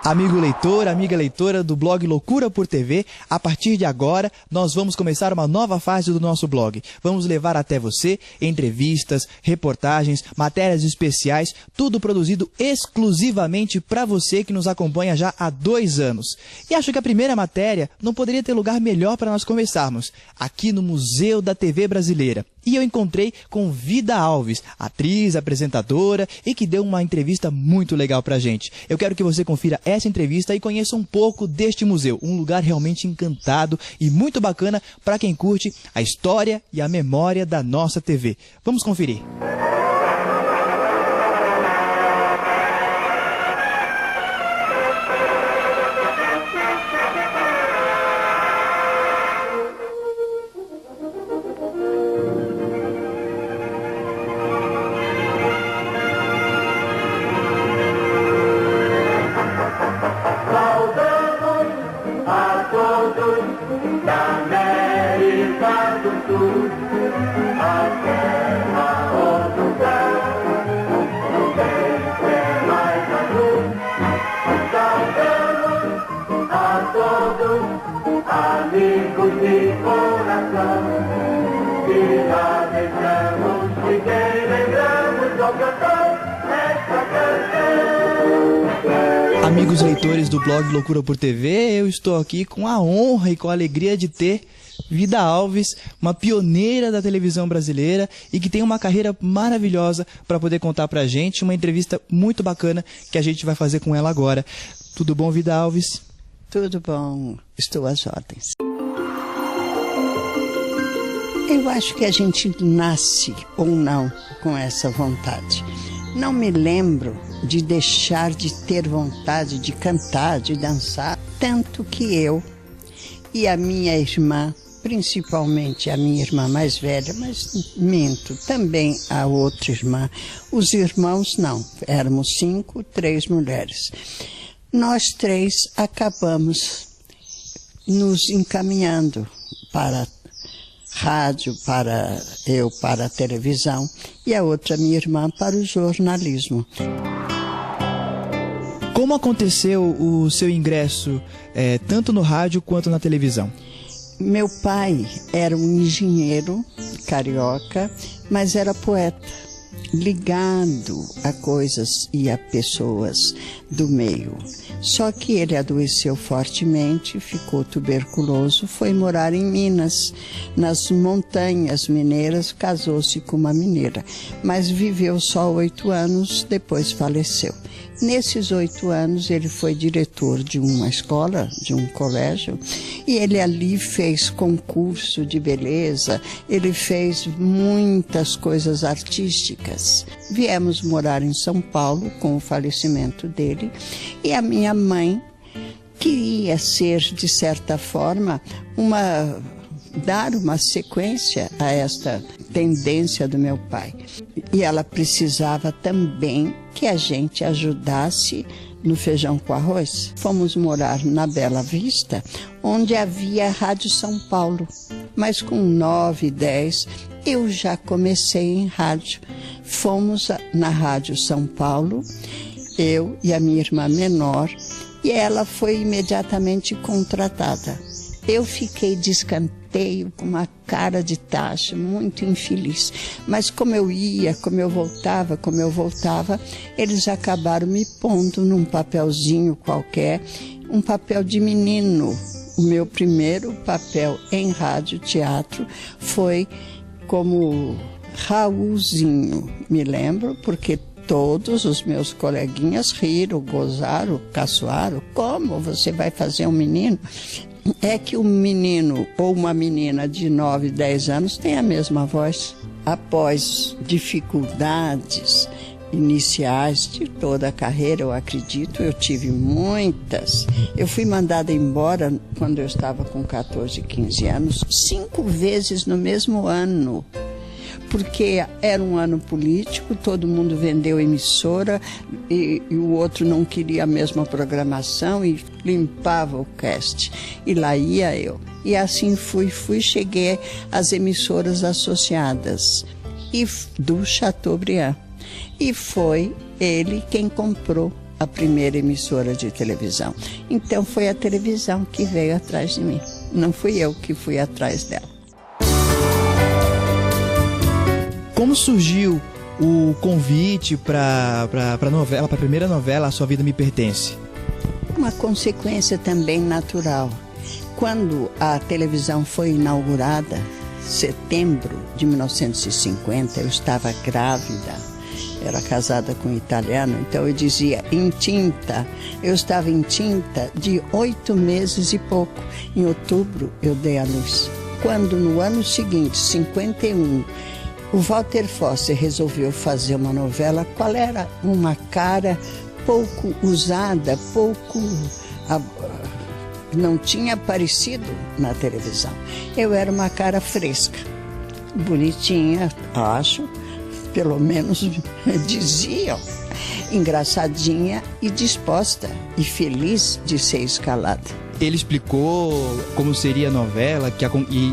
Amigo leitor, amiga leitora do blog Loucura por TV, a partir de agora nós vamos começar uma nova fase do nosso blog. Vamos levar até você entrevistas, reportagens, matérias especiais, tudo produzido exclusivamente para você que nos acompanha já há 2 anos. E acho que a primeira matéria não poderia ter lugar melhor para nós começarmos, aqui no Museu da TV Brasileira. E eu encontrei com Vida Alves, atriz, apresentadora e que deu uma entrevista muito legal pra gente. Eu quero que você confira essa entrevista e conheça um pouco deste museu, um lugar realmente encantado e muito bacana para quem curte a história e a memória da nossa TV. Vamos conferir. Amigos de coração, que já deixamos e quem lembramos ao cantar esta canção. Amigos leitores do blog Loucura por TV, eu estou aqui com a honra e com a alegria de ter Vida Alves, uma pioneira da televisão brasileira e que tem uma carreira maravilhosa para poder contar pra gente, uma entrevista muito bacana que a gente vai fazer com ela agora. Tudo bom, Vida Alves? Tudo bom, estou às ordens. Eu acho que a gente nasce ou não com essa vontade. Não me lembro de deixar de ter vontade de cantar, de dançar, tanto que eu e a minha irmã, principalmente a minha irmã mais velha, mas minto, também a outra irmã, os irmãos não, éramos 5, 3 mulheres. Nós 3 acabamos nos encaminhando para rádio, eu para a televisão e a outra minha irmã para o jornalismo. Como aconteceu o seu ingresso, tanto no rádio quanto na televisão? Meu pai era um engenheiro carioca, mas era poeta, ligado a coisas e a pessoas do meio. Só que ele adoeceu fortemente, ficou tuberculoso, foi morar em Minas, nas montanhas mineiras, casou-se com uma mineira, mas viveu só 8 anos, depois faleceu. Nesses 8 anos ele foi diretor de uma escola, de um colégio, e ele ali fez concurso de beleza, ele fez muitas coisas artísticas. Viemos morar em São Paulo com o falecimento dele, e a minha mãe queria ser, de certa forma, dar uma sequência a esta tendência do meu pai. E ela precisava também que a gente ajudasse no feijão com arroz. Fomos morar na Bela Vista, onde havia a Rádio São Paulo. Mas com 9, 10, eu já comecei em rádio. Fomos na Rádio São Paulo, eu e a minha irmã menor, e ela foi imediatamente contratada. Eu fiquei de escanteio, com uma cara de taxa, muito infeliz. Mas como eu ia, como eu voltava, eles acabaram me pondo num papelzinho qualquer, um papel de menino. O meu primeiro papel em rádio teatro foi como Raulzinho, me lembro, porque todos os meus coleguinhas riram, gozaram, caçoaram. Como você vai fazer um menino? É que um menino ou uma menina de 9, 10 anos tem a mesma voz. Após dificuldades iniciais de toda a carreira, eu acredito, eu tive muitas. Eu fui mandada embora quando eu estava com 14, 15 anos, 5 vezes no mesmo ano. Porque era um ano político, todo mundo vendeu emissora e o outro não queria a mesma programação e limpava o cast. E lá ia eu. E assim cheguei às emissoras associadas do Chateaubriand. E foi ele quem comprou a primeira emissora de televisão. Então foi a televisão que veio atrás de mim. Não fui eu que fui atrás dela. Como surgiu o convite para a primeira novela, A Sua Vida Me Pertence? Uma consequência também natural. Quando a televisão foi inaugurada, setembro de 1950, eu estava grávida, era casada com um italiano, então eu dizia encinta. Eu estava encinta de 8 meses e pouco. Em outubro eu dei à luz. Quando no ano seguinte, 51, o Walter Foster resolveu fazer uma novela, qual era uma cara pouco usada, não tinha aparecido na televisão. Eu era uma cara fresca, bonitinha, acho, pelo menos diziam, engraçadinha e disposta e feliz de ser escalada. Ele explicou como seria a novela, que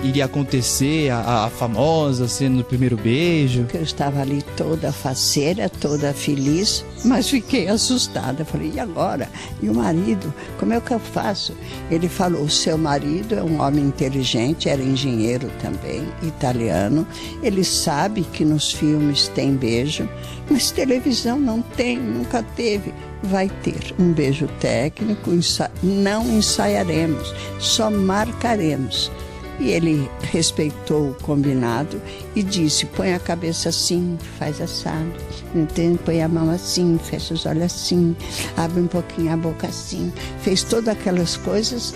iria acontecer a famosa cena do primeiro beijo. Eu estava ali toda faceira, toda feliz, mas fiquei assustada. Falei, e agora? E o marido? Como é que eu faço? Ele falou, o seu marido é um homem inteligente, era engenheiro também, italiano. Ele sabe que nos filmes tem beijo, mas televisão não tem, nunca teve. Vai ter um beijo técnico, não ensaiaremos, só marcaremos. E ele respeitou o combinado e disse, põe a cabeça assim, faz assado, entende? Põe a mão assim, fecha os olhos assim, abre um pouquinho a boca assim. Fez todas aquelas coisas,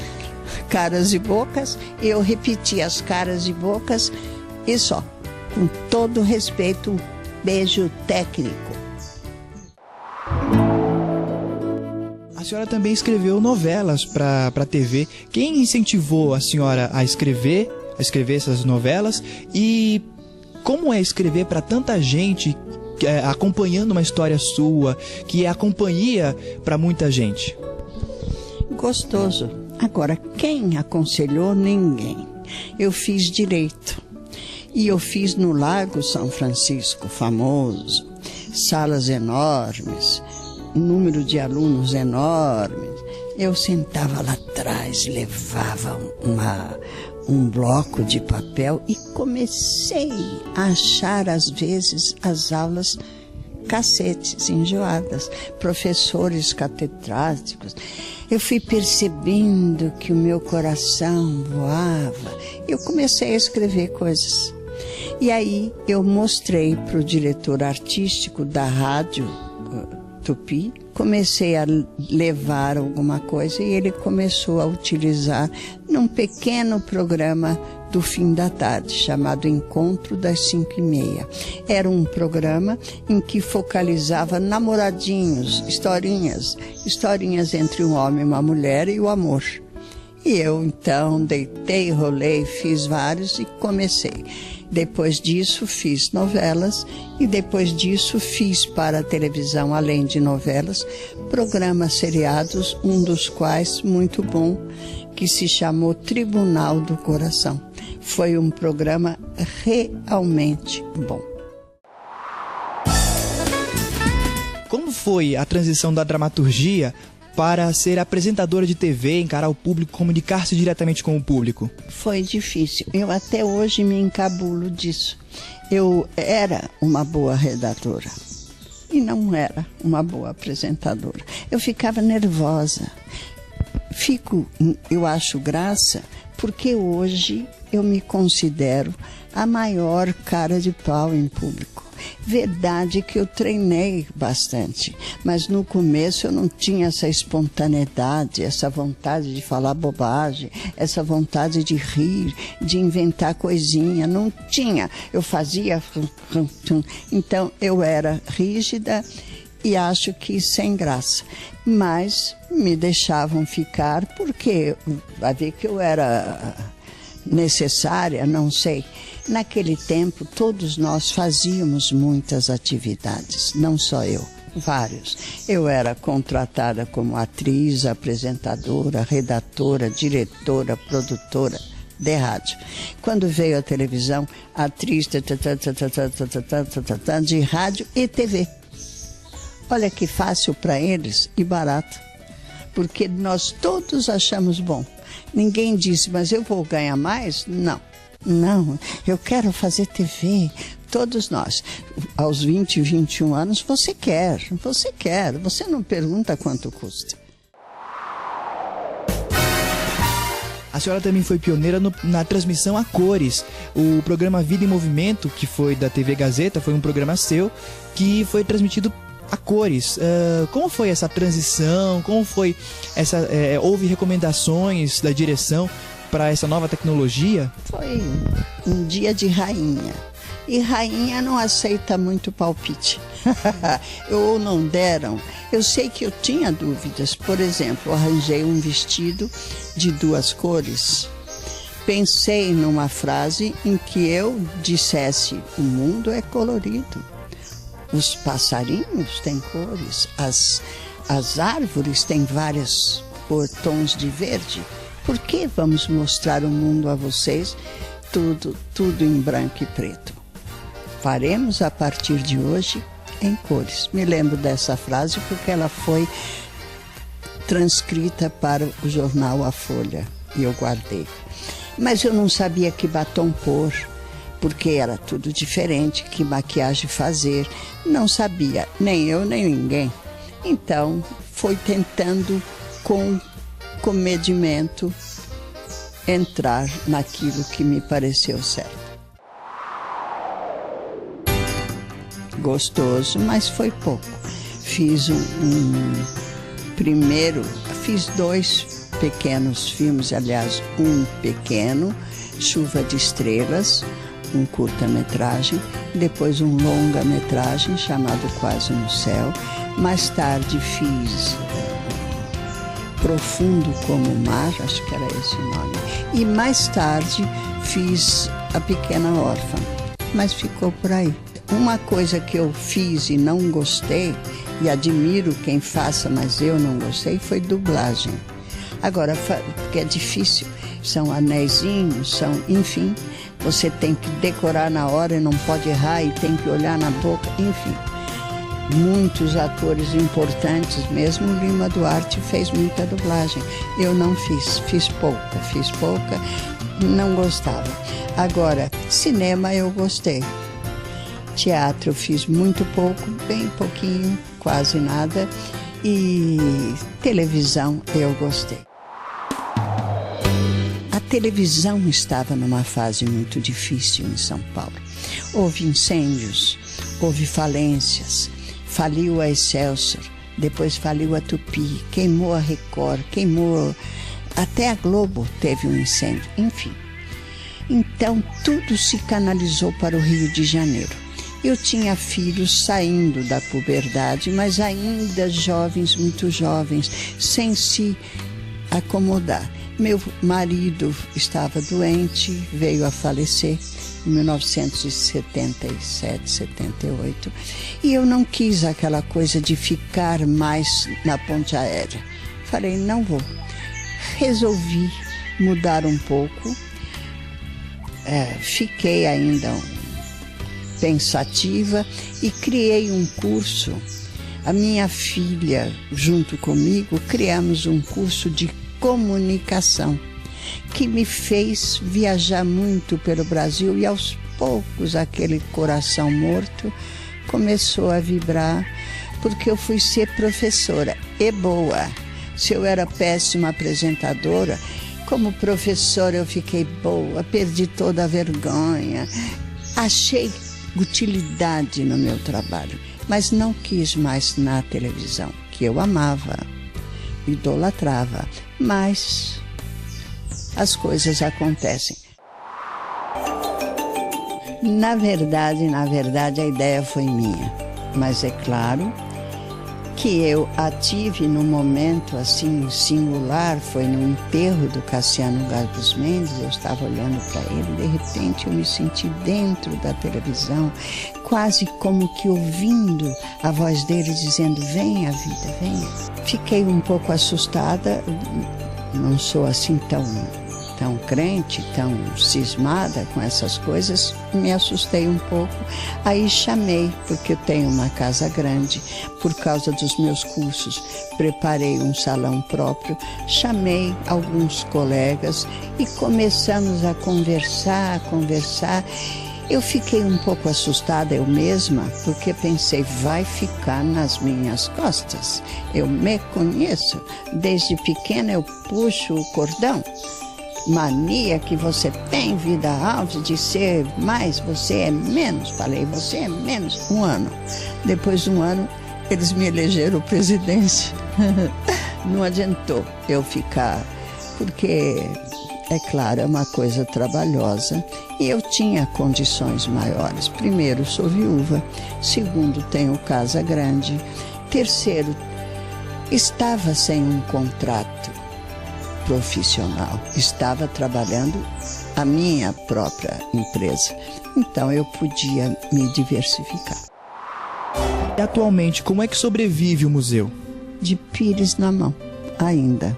caras e bocas, e eu repeti as caras e bocas e só, com todo respeito, beijo técnico. A senhora também escreveu novelas para a TV. Quem incentivou a senhora a escrever essas novelas? E como é escrever para tanta gente, acompanhando uma história sua, que é a companhia para muita gente? Gostoso. Agora, quem aconselhou? Ninguém. Eu fiz direito. E eu fiz no Lago São Francisco, famoso, salas enormes, número de alunos enormes. Eu sentava lá atrás, levava um bloco de papel e comecei a achar, às vezes, as aulas cassetes, enjoadas, professores catedráticos. Eu fui percebendo que o meu coração voava. Eu comecei a escrever coisas. E aí eu mostrei para o diretor artístico da rádio Tupi, comecei a levar alguma coisa e ele começou a utilizar num pequeno programa do fim da tarde, chamado Encontro das 5h30. Era um programa em que focalizava namoradinhos, historinhas entre um homem e uma mulher e o amor. E eu então deitei, rolei, fiz vários e comecei. Depois disso fiz novelas e depois disso fiz para a televisão, além de novelas, programas seriados, um dos quais muito bom, que se chamou Tribunal do Coração. Foi um programa realmente bom. Como foi a transição da dramaturgia para ser apresentadora de TV, encarar o público, comunicar-se diretamente com o público? Foi difícil. Eu até hoje me encabulo disso. Eu era uma boa redatora e não era uma boa apresentadora. Eu ficava nervosa. Eu acho graça porque hoje eu me considero a maior cara de pau em público. Verdade que eu treinei bastante, mas no começo eu não tinha essa espontaneidade, essa vontade de falar bobagem, essa vontade de rir, de inventar coisinha, não tinha. Eu fazia... Então eu era rígida e acho que sem graça. Mas me deixavam ficar porque vai ver que eu era necessária, não sei. Naquele tempo, todos nós fazíamos muitas atividades, não só eu, vários. Eu era contratada como atriz, apresentadora, redatora, diretora, produtora de rádio. Quando veio a televisão, atriz de rádio e TV. Olha que fácil para eles e barato, porque nós todos achamos bom. Ninguém disse, mas eu vou ganhar mais? Não, eu quero fazer TV. Todos nós, aos 20, 21 anos, você quer, você não pergunta quanto custa. A senhora também foi pioneira na transmissão a cores. O programa Vida em Movimento, que foi da TV Gazeta, foi um programa seu, que foi transmitido a cores. Como foi essa transição? Como foi houve recomendações da direção para essa nova tecnologia? Foi um dia de rainha. E rainha não aceita muito palpite. Ou não deram. Eu sei que eu tinha dúvidas. Por exemplo, arranjei um vestido de 2 cores. Pensei numa frase em que eu dissesse: o mundo é colorido. Os passarinhos têm cores. As árvores têm vários tons de verde. Por que vamos mostrar o mundo a vocês tudo em branco e preto? Faremos a partir de hoje em cores. Me lembro dessa frase porque ela foi transcrita para o jornal A Folha e eu guardei. Mas eu não sabia que batom pôr, porque era tudo diferente, que maquiagem fazer. Não sabia, nem eu, nem ninguém. Então, foi tentando com comedimento entrar naquilo que me pareceu certo. Gostoso, mas foi pouco. Fiz fiz 2 pequenos filmes, aliás, um pequeno, Chuva de Estrelas, um curta-metragem, depois um longa-metragem chamado Quase no Céu. Mais tarde fiz Profundo como o Mar, acho que era esse o nome, e mais tarde fiz A Pequena Órfã, mas ficou por aí. Uma coisa que eu fiz e não gostei, e admiro quem faça, mas eu não gostei, foi dublagem. Agora, porque é difícil, são anéisinhos, enfim, você tem que decorar na hora e não pode errar e tem que olhar na boca, enfim. Muitos atores importantes, mesmo Lima Duarte fez muita dublagem. Eu não fiz pouca, não gostava. Agora, cinema eu gostei. Teatro eu fiz muito pouco, bem pouquinho, quase nada. E televisão eu gostei. A televisão estava numa fase muito difícil em São Paulo. Houve incêndios, houve falências, faliu a Excelsior, depois faliu a Tupi, queimou a Record, até a Globo teve um incêndio, enfim. Então tudo se canalizou para o Rio de Janeiro. Eu tinha filhos saindo da puberdade, mas ainda jovens, muito jovens, sem se acomodar. Meu marido estava doente, veio a falecer em 1977, 78, e eu não quis aquela coisa de ficar mais na ponte aérea. Falei, não vou. Resolvi mudar um pouco, fiquei ainda pensativa e criei um curso. A minha filha, junto comigo, criamos um curso de comunicação que me fez viajar muito pelo Brasil e aos poucos aquele coração morto começou a vibrar porque eu fui ser professora e boa. Se eu era péssima apresentadora, como professora eu fiquei boa, perdi toda a vergonha, achei utilidade no meu trabalho, mas não quis mais na televisão, que eu amava, idolatrava, mas as coisas acontecem. Na verdade, a ideia foi minha, mas é claro que eu a tive num momento assim singular, foi no enterro do Cassiano Garbus Mendes, eu estava olhando para ele, de repente eu me senti dentro da televisão, quase como que ouvindo a voz dele dizendo, venha vida, venha. Fiquei um pouco assustada, não sou assim tão crente, tão cismada com essas coisas, me assustei um pouco. Aí chamei, porque eu tenho uma casa grande, por causa dos meus cursos, preparei um salão próprio, chamei alguns colegas e começamos a conversar. Eu fiquei um pouco assustada eu mesma, porque pensei, vai ficar nas minhas costas. Eu me conheço, desde pequena eu puxo o cordão. Mania que você tem, Vida Alves, de ser mais, você é menos. Falei, você é menos. 1 ano. Depois de 1 ano, eles me elegeram presidente. Não adiantou eu ficar, porque... É claro, é uma coisa trabalhosa e eu tinha condições maiores. Primeiro, sou viúva. Segundo, tenho casa grande. Terceiro, estava sem um contrato profissional. Estava trabalhando a minha própria empresa. Então, eu podia me diversificar. E atualmente, como é que sobrevive o museu? De pires na mão, ainda.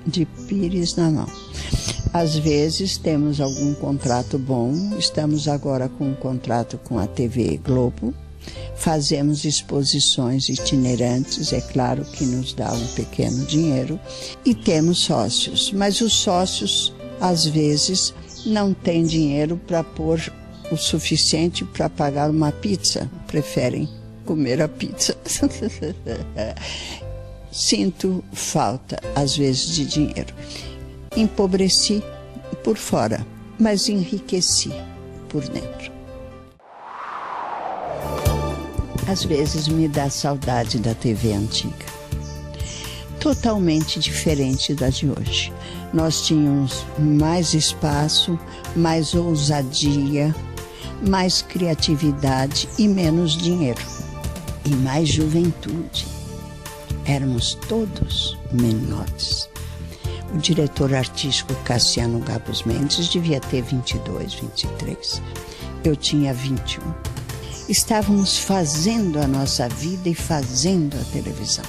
De pires na mão. Às vezes temos algum contrato bom, estamos agora com um contrato com a TV Globo, fazemos exposições itinerantes, é claro que nos dá um pequeno dinheiro, e temos sócios, mas os sócios às vezes não têm dinheiro para pôr o suficiente para pagar uma pizza, preferem comer a pizza. Sinto falta às vezes de dinheiro. Empobreci por fora, mas enriqueci por dentro. Às vezes me dá saudade da TV antiga. Totalmente diferente da de hoje. Nós tínhamos mais espaço, mais ousadia, mais criatividade e menos dinheiro. E mais juventude. Éramos todos menores. O diretor artístico Cassiano Gabos Mendes devia ter 22, 23. Eu tinha 21. Estávamos fazendo a nossa vida e fazendo a televisão.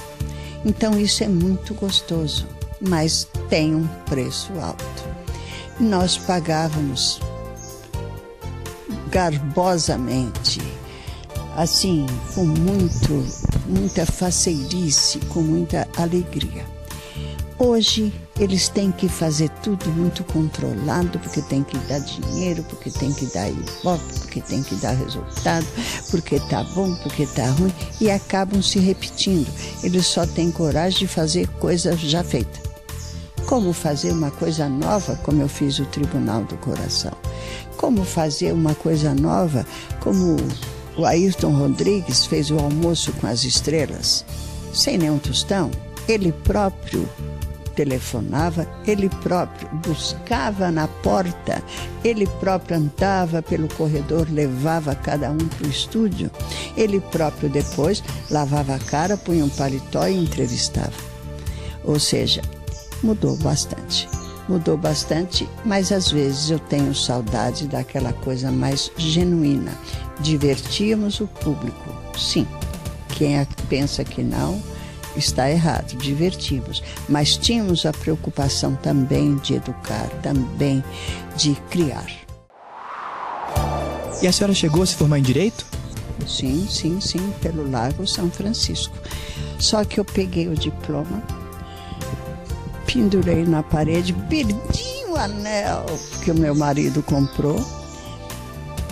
Então isso é muito gostoso, mas tem um preço alto. Nós pagávamos garbosamente, assim, com muita faceirice, com muita alegria. Hoje eles têm que fazer tudo muito controlado, porque tem que dar dinheiro, porque tem que dar ibope, porque tem que dar resultado, porque tá bom, porque tá ruim, e acabam se repetindo. Eles só têm coragem de fazer coisa já feita. Como fazer uma coisa nova, como eu fiz o Tribunal do Coração? Como fazer uma coisa nova, como o Ayrton Rodrigues fez o Almoço com as Estrelas, sem nenhum tostão? Ele próprio telefonava, ele próprio buscava na porta, ele próprio andava pelo corredor, levava cada um para o estúdio, ele próprio depois lavava a cara, punha um paletó e entrevistava. Ou seja, mudou bastante, mas às vezes eu tenho saudade daquela coisa mais genuína. Divertíamos o público, sim. Quem pensa que não, está errado, divertimos, mas tínhamos a preocupação também de educar, também de criar. E a senhora chegou a se formar em Direito? Sim, pelo Largo São Francisco. Só que eu peguei o diploma, pendurei na parede, perdi o anel que o meu marido comprou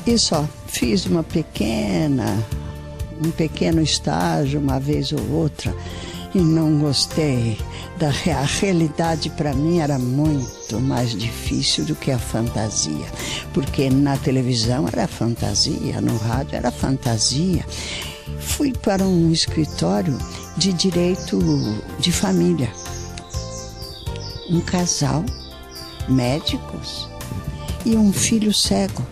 e só fiz um pequeno estágio uma vez ou outra. E não gostei. A realidade para mim era muito mais difícil do que a fantasia. Porque na televisão era fantasia, no rádio era fantasia. Fui para um escritório de direito de família. Um casal, médicos e um filho cego.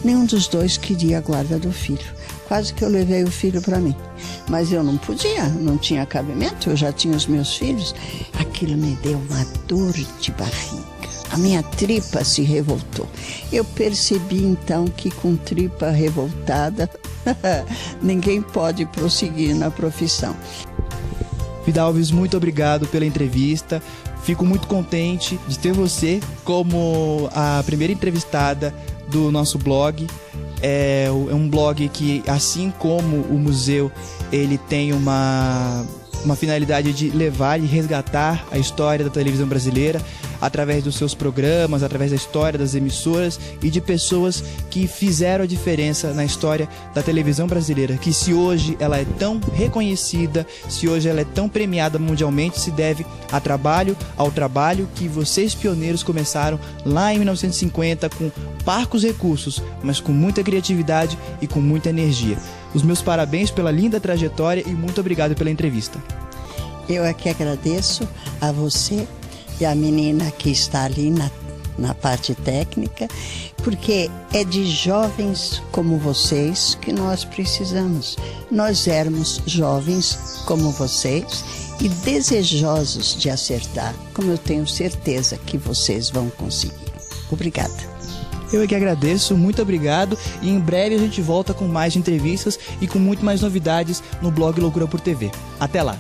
Nenhum dos dois queria a guarda do filho. Quase que eu levei o filho para mim. Mas eu não podia, não tinha cabimento, eu já tinha os meus filhos. Aquilo me deu uma dor de barriga. A minha tripa se revoltou. Eu percebi então que com tripa revoltada, ninguém pode prosseguir na profissão. Vida Alves, muito obrigado pela entrevista. Fico muito contente de ter você como a primeira entrevistada do nosso blog. É um blog que, assim como o museu, ele tem uma finalidade de levar e resgatar a história da televisão brasileira através dos seus programas, através da história das emissoras e de pessoas que fizeram a diferença na história da televisão brasileira, que se hoje ela é tão reconhecida, se hoje ela é tão premiada mundialmente, se deve ao trabalho que vocês pioneiros começaram lá em 1950 com parcos recursos, mas com muita criatividade e com muita energia. Os meus parabéns pela linda trajetória e muito obrigado pela entrevista. Eu é que agradeço a você e a menina que está ali na parte técnica, porque é de jovens como vocês que nós precisamos. Nós éramos jovens como vocês e desejosos de acertar, como eu tenho certeza que vocês vão conseguir. Obrigada. Eu é que agradeço, muito obrigado, e em breve a gente volta com mais entrevistas e com muito mais novidades no blog Loucura por TV. Até lá!